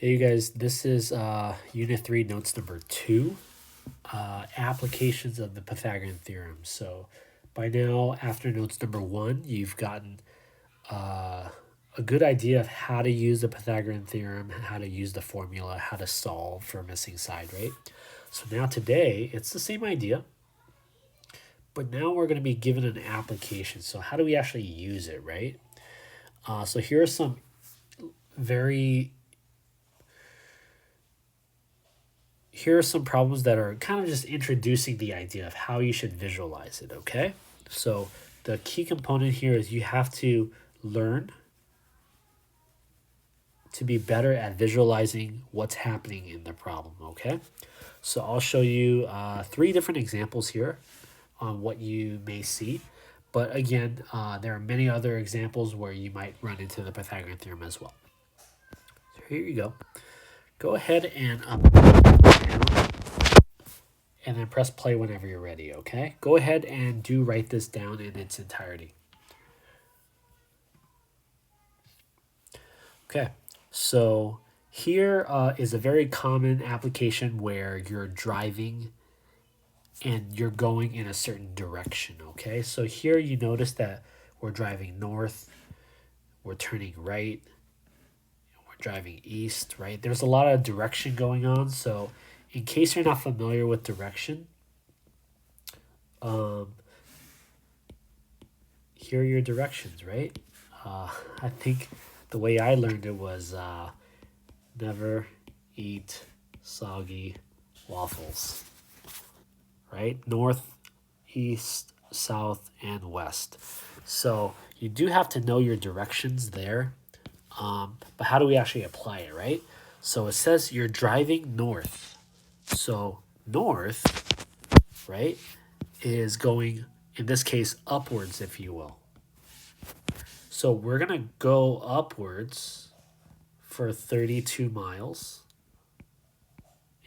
Hey you guys, this is Unit 3, Notes number 2, Applications of the Pythagorean Theorem. So by now, after Notes number 1, you've gotten a good idea of how to use the Pythagorean Theorem, how to use the formula, how to solve for a missing side, right? So now today, it's the same idea, but now we're going to be given an application. So how do we actually use it, right? So here are some problems that are kind of just introducing the idea of how you should visualize it, okay? So the key component here is you have to learn to be better at visualizing what's happening in the problem, okay? So I'll show you 3 different examples here on what you may see. But again, there are many other examples where you might run into the Pythagorean theorem as well. So here you go. Go ahead and then press play whenever you're ready, okay? Go ahead and do write this down in its entirety. Okay, so here is a very common application where you're driving and you're going in a certain direction, okay? So here you notice that we're driving north, we're turning right, we're driving east, right? There's a lot of direction going on, so in case you're not familiar with direction, here are your directions, right? I think the way I learned it was never eat soggy waffles, right? North, east, south, and west. So you do have to know your directions there, but how do we actually apply it, right? So it says you're driving north. So north, right, is going, in this case, upwards, if you will. So we're going to go upwards for 32 miles.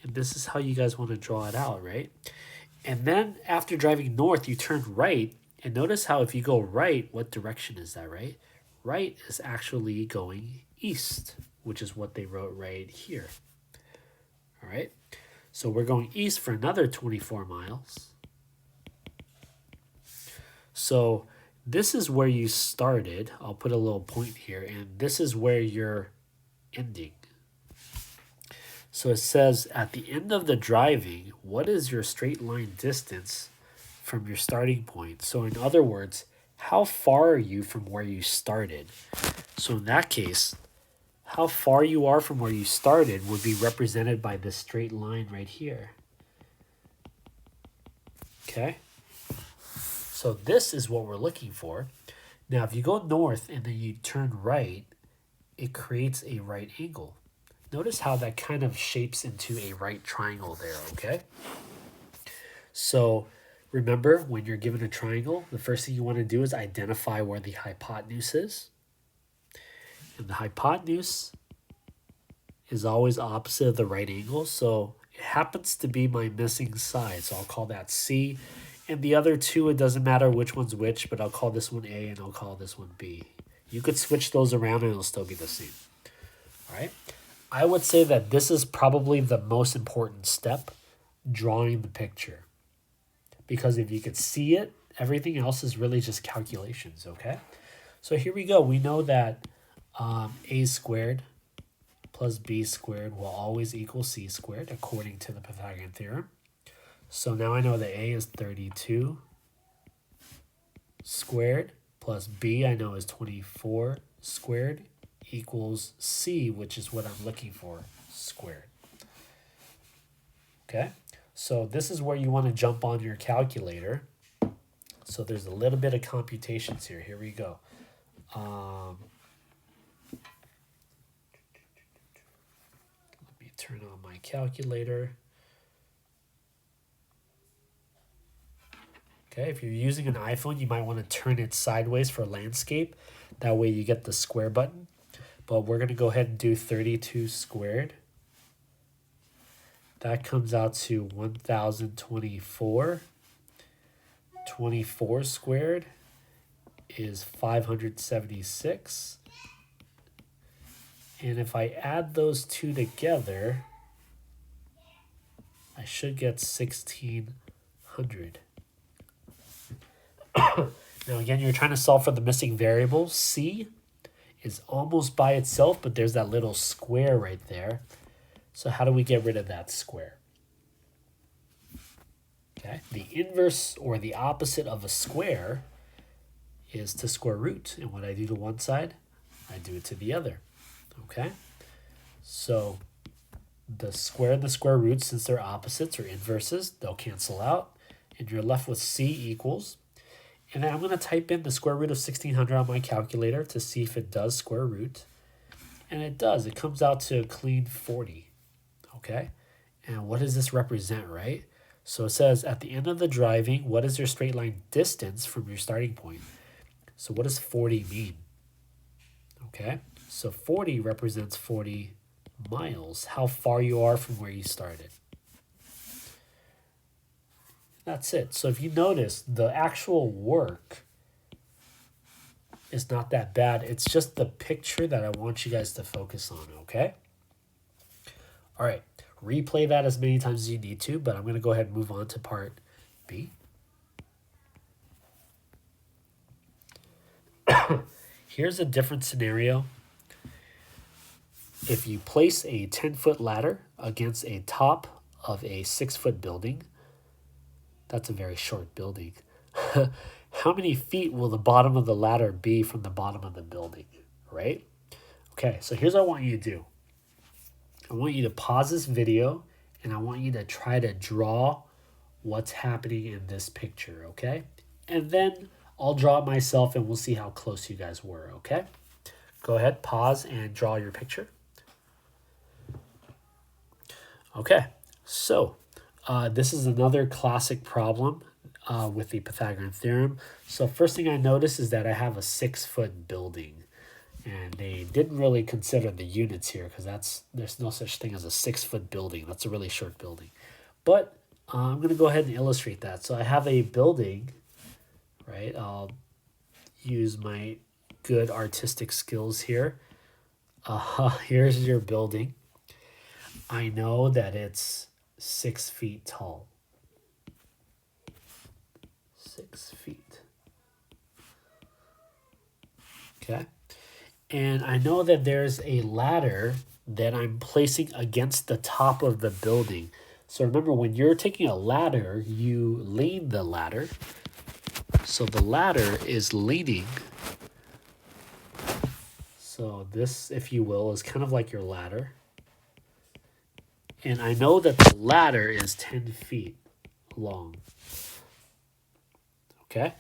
And this is how you guys want to draw it out, right? And then after driving north, you turn right. And notice how if you go right, what direction is that, right? Right is actually going east, which is what they wrote right here. All right. So we're going east for another 24 miles. So this is where you started. I'll put a little point here. And this is where you're ending. So it says at the end of the driving, what is your straight line distance from your starting point? So in other words, how far are you from where you started? So in that case, how far you are from where you started would be represented by this straight line right here. Okay? So this is what we're looking for. Now, if you go north and then you turn right, it creates a right angle. Notice how that kind of shapes into a right triangle there, okay? So remember, when you're given a triangle, the first thing you want to do is identify where the hypotenuse is. And the hypotenuse is always opposite of the right angle, so it happens to be my missing side, so I'll call that C. And the other two, it doesn't matter which one's which, but I'll call this one A and I'll call this one B. You could switch those around and it'll still be the same. All right? I would say that this is probably the most important step, drawing the picture. Because if you could see it, everything else is really just calculations, okay? So here we go. We know that A squared plus B squared will always equal C squared according to the Pythagorean theorem. So now I know that A is 32 squared plus B I know is 24 squared equals C, which is what I'm looking for, squared. Okay, so this is where you want to jump on your calculator. So there's a little bit of computations here. Here we go. Let me turn on my calculator. Okay, if you're using an iPhone, you might want to turn it sideways for landscape. That way you get the square button. But we're going to go ahead and do 32 squared. That comes out to 1,024. 24 squared is 576. And if I add those two together, I should get 1600. Now again, you're trying to solve for the missing variable. C is almost by itself, but there's that little square right there. So how do we get rid of that square? Okay, the inverse or the opposite of a square is to square root. And what I do to one side, I do it to the other. Okay, so the square and the square root, since they're opposites or inverses, they'll cancel out. And you're left with C equals. And then I'm going to type in the square root of 1600 on my calculator to see if it does square root. And it does. It comes out to a clean 40. Okay? And what does this represent, right? So it says at the end of the driving, what is your straight line distance from your starting point? So what does 40 mean? Okay? So 40 represents 40 miles, how far you are from where you started. That's it. So if you notice, the actual work is not that bad. It's just the picture that I want you guys to focus on, okay? All right. Replay that as many times as you need to, but I'm going to go ahead and move on to part B. Here's a different scenario. If you place a 10-foot ladder against a top of a 6-foot building, that's a very short building. How many feet will the bottom of the ladder be from the bottom of the building, right? Okay, so here's what I want you to do. I want you to pause this video, and I want you to try to draw what's happening in this picture, okay? And then I'll draw it myself, and we'll see how close you guys were, okay? Go ahead, pause, and draw your picture. Okay, so this is another classic problem with the Pythagorean Theorem. So first thing I notice is that I have a 6-foot building. And they didn't really consider the units here because there's no such thing as a 6-foot building. That's a really short building. But I'm going to go ahead and illustrate that. So I have a building, right? I'll use my good artistic skills here. Here's your building. I know that it's 6 feet tall. 6 feet. Okay. And I know that there's a ladder that I'm placing against the top of the building. So remember, when you're taking a ladder, you lean the ladder. So the ladder is leaning. So this, if you will, is kind of like your ladder. And I know that the ladder is 10 feet long. Okay?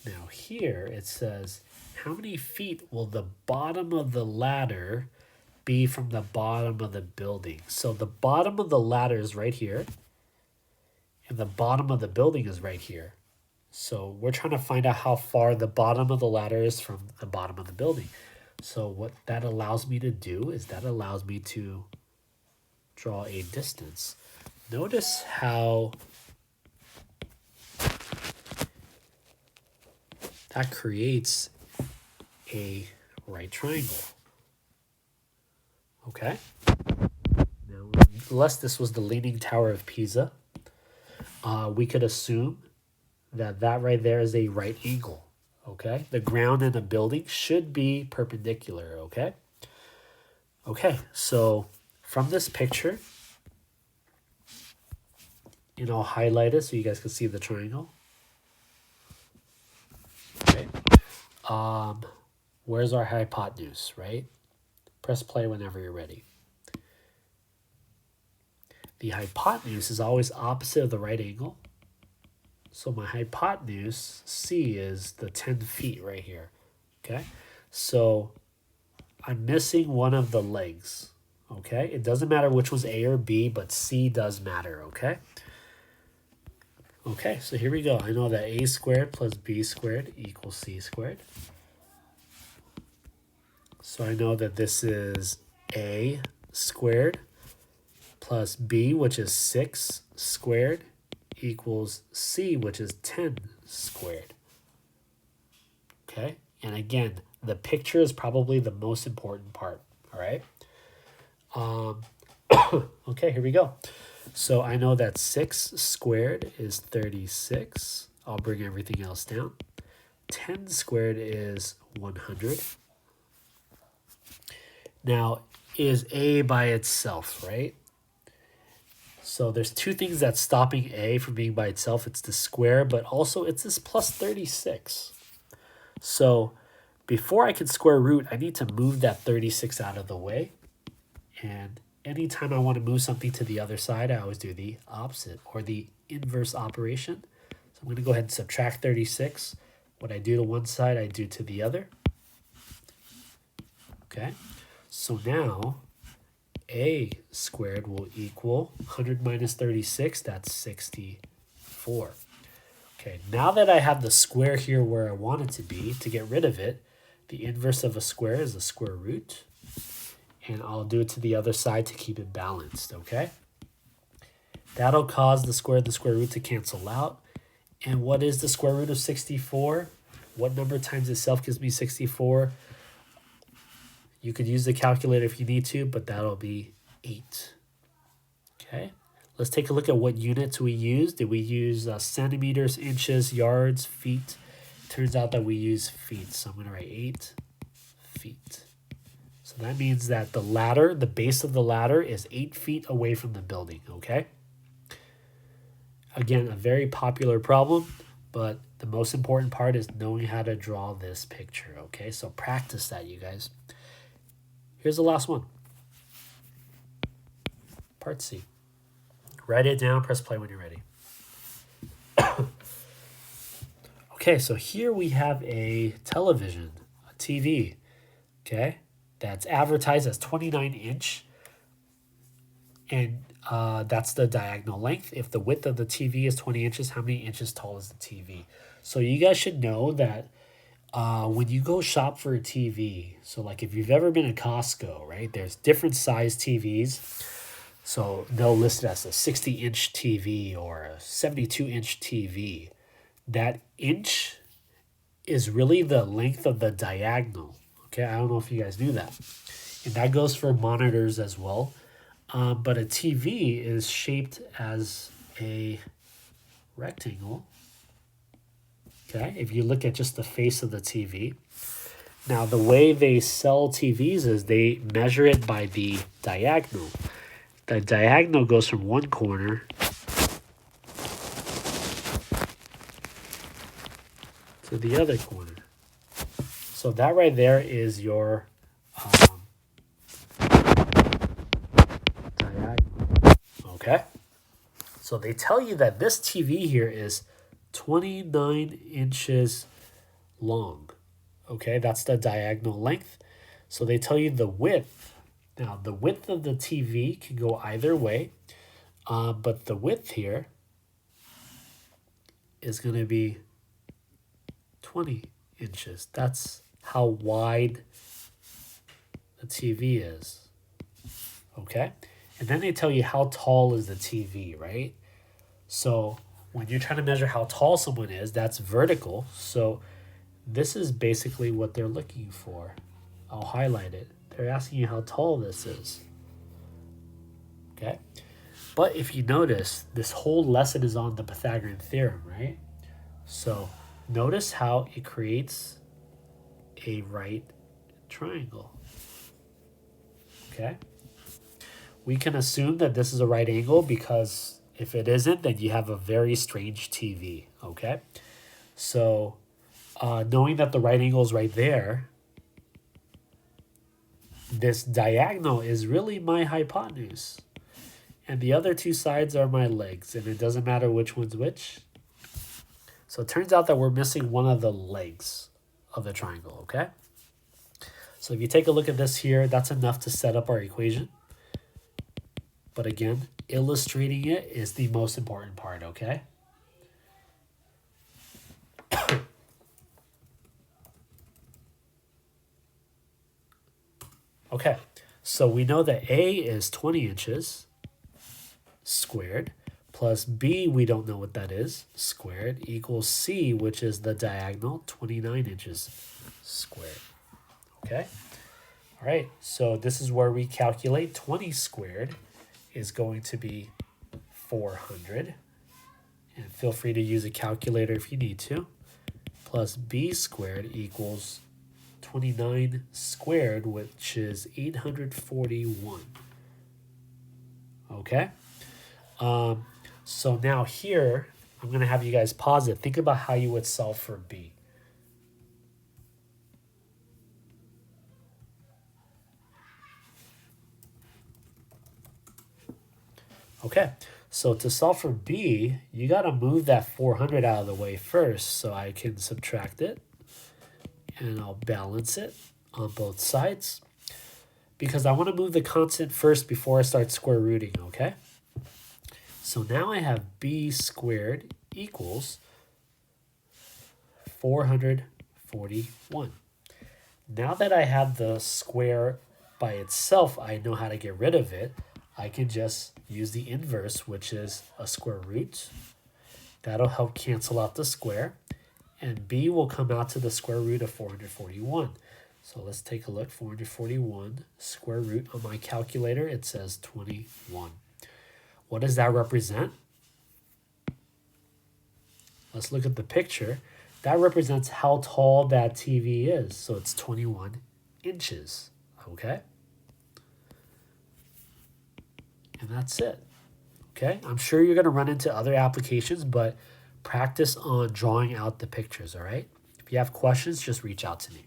Now here it says, how many feet will the bottom of the ladder be from the bottom of the building? So the bottom of the ladder is right here, and the bottom of the building is right here. So we're trying to find out how far the bottom of the ladder is from the bottom of the building. So what that allows me to do is that allows me to draw a distance. Notice how that creates a right triangle. Okay? Now, unless this was the Leaning Tower of Pisa, we could assume that that right there is a right angle. Okay? The ground and the building should be perpendicular. Okay? Okay, so from this picture, and I'll highlight it so you guys can see the triangle. Okay. Where's our hypotenuse, right? Press play whenever you're ready. The hypotenuse is always opposite of the right angle. So my hypotenuse, C, is the 10 feet right here. Okay? So I'm missing one of the legs. Okay? It doesn't matter which was A or B, but C does matter. Okay? Okay, so here we go. I know that A squared plus B squared equals C squared. So I know that this is A squared plus B, which is 6 squared, equals C, which is 10 squared. Okay, and again, the picture is probably the most important part, all right? Okay, here we go. So I know that 6 squared is 36. I'll bring everything else down. 10 squared is 100. Now, is a by itself, right? So there's two things that's stopping a from being by itself. It's the square, but also it's this plus 36. So before I can square root, I need to move that 36 out of the way. And anytime I want to move something to the other side, I always do the opposite or the inverse operation. So I'm going to go ahead and subtract 36. What I do to one side, I do to the other. Okay, so now a squared will equal 100 minus 36, that's 64. Okay, now that I have the square here where I want it to be, to get rid of it, the inverse of a square is the square root. And I'll do it to the other side to keep it balanced, okay? That'll cause the square and the square root to cancel out. And what is the square root of 64? What number times itself gives me 64? You could use the calculator if you need to, but that'll be 8. Okay, let's take a look at what units we used. Did we use centimeters, inches, yards, feet? Turns out that we use feet, so I'm going to write 8 feet. So that means that the ladder, the base of the ladder is 8 feet away from the building, okay? Again, a very popular problem, but the most important part is knowing how to draw this picture, okay? So practice that, you guys. Here's the last one. Part C. Write it down, press play when you're ready. Okay, so here we have a television, a TV, okay? That's advertised as 29-inch, and that's the diagonal length. If the width of the TV is 20 inches, how many inches tall is the TV? So you guys should know that when you go shop for a TV, so like if you've ever been to Costco, right, there's different size TVs. So they'll list it as a 60-inch TV or a 72-inch TV. That inch is really the length of the diagonal. Okay, I don't know if you guys knew that. And that goes for monitors as well. But a TV is shaped as a rectangle. Okay, if you look at just the face of the TV. Now, the way they sell TVs is they measure it by the diagonal. The diagonal goes from one corner to the other corner. So that right there is your diagonal. Okay? So they tell you that this TV here is 29 inches long. Okay, that's the diagonal length. So they tell you the width. Now, the width of the TV can go either way, but the width here is going to be 20 inches. That's how wide the TV is. Okay? And then they tell you how tall is the TV, right? So when you're trying to measure how tall someone is, that's vertical. So this is basically what they're looking for. I'll highlight it. They're asking you how tall this is. Okay? But if you notice, this whole lesson is on the Pythagorean Theorem, right? So notice how it creates a right triangle. Okay? We can assume that this is a right angle because if it isn't, then you have a very strange TV. Okay? So knowing that the right angle is right there, this diagonal is really my hypotenuse. And the other two sides are my legs. And it doesn't matter which one's which. So it turns out that we're missing one of the legs of the triangle, okay? So if you take a look at this here, that's enough to set up our equation. But again, illustrating it is the most important part, okay? Okay, so we know that A is 20 inches squared plus B, we don't know what that is, squared, equals C, which is the diagonal, 29 inches squared. okay? All right, so this is where we calculate 20 squared is going to be 400. And feel free to use a calculator if you need to. Plus b squared equals 29 squared, which is 841. Okay? So now here, I'm going to have you guys pause it. Think about how you would solve for b. Okay, so to solve for b, you got to move that 400 out of the way first so I can subtract it. And I'll balance it on both sides because I want to move the constant first before I start square rooting, okay? So now I have b squared equals 441. Now that I have the square by itself, I know how to get rid of it. I can just use the inverse, which is a square root. That'll help cancel out the square. And b will come out to the square root of 441. So let's take a look. 441 square root on my calculator, it says 21. What does that represent? Let's look at the picture. That represents how tall that TV is. So it's 21 inches, okay? And that's it, okay? I'm sure you're going to run into other applications, but practice on drawing out the pictures, all right? If you have questions, just reach out to me.